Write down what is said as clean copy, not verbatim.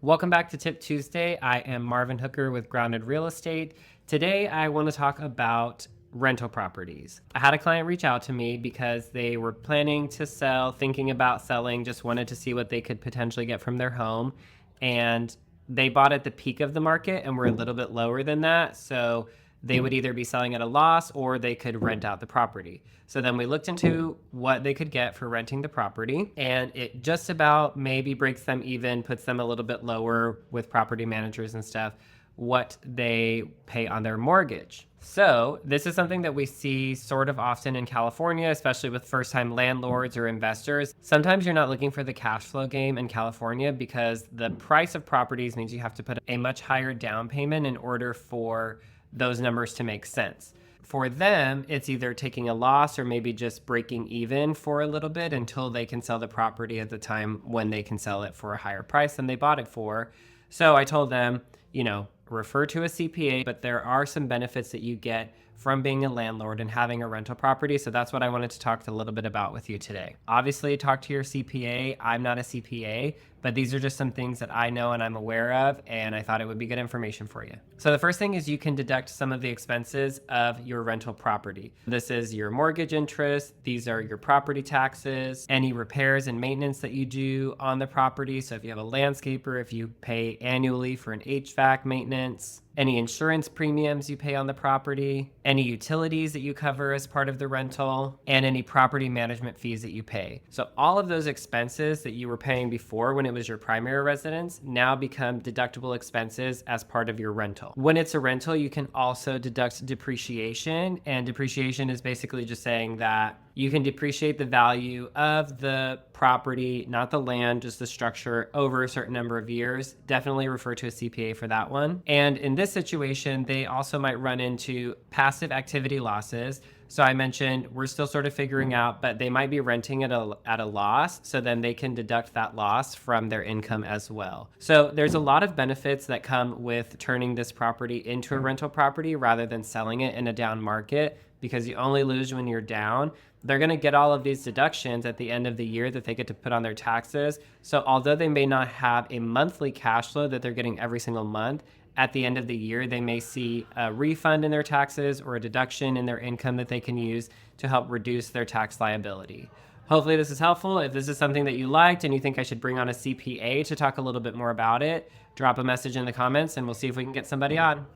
Welcome back to Tip Tuesday. I am Marvin Hooker with Grounded Real Estate. Today, I want to talk about rental properties. I had a client reach out to me because they were planning to sell, thinking about selling, just wanted to see what they could potentially get from their home. And they bought at the peak of the market and were a little bit lower than that. So they would either be selling at a loss or they could rent out the property. So then we looked into what they could get for renting the property, and it just about maybe breaks them even, puts them a little bit lower with property managers and stuff, what they pay on their mortgage. So this is something that we see sort of often in California, especially with first-time landlords or investors. Sometimes you're not looking for the cash flow game in California because the price of properties means you have to put a much higher down payment in order for those numbers to make sense. For them, it's either taking a loss or maybe just breaking even for a little bit until they can sell the property at the time when they can sell it for a higher price than they bought it for. So I told them, refer to a CPA, but there are some benefits that you get from being a landlord and having a rental property. So that's what I wanted to talk a little bit about with you today. Obviously, talk to your CPA. I'm not a CPA, but these are just some things that I know and I'm aware of, and I thought it would be good information for you. So the first thing is you can deduct some of the expenses of your rental property. This is your mortgage interest. These are your property taxes, any repairs and maintenance that you do on the property. So if you have a landscaper, if you pay annually for an HVAC maintenance, any insurance premiums you pay on the property, any utilities that you cover as part of the rental, and any property management fees that you pay. So all of those expenses that you were paying before when it was your primary residence now become deductible expenses as part of your rental. When it's a rental, you can also deduct depreciation, and depreciation is basically just saying that you can depreciate the value of the property, not the land, just the structure, over a certain number of years. Definitely refer to a CPA for that one. And in this situation, they also might run into passive activity losses. So I mentioned we're still sort of figuring out, but they might be renting at a loss. So then they can deduct that loss from their income as well. So there's a lot of benefits that come with turning this property into a rental property rather than selling it in a down market, because you only lose when you're down. They're going to get all of these deductions at the end of the year that they get to put on their taxes. So although they may not have a monthly cash flow that they're getting every single month, at the end of the year, they may see a refund in their taxes or a deduction in their income that they can use to help reduce their tax liability. Hopefully this is helpful. If this is something that you liked and you think I should bring on a CPA to talk a little bit more about it, drop a message in the comments and we'll see if we can get somebody on.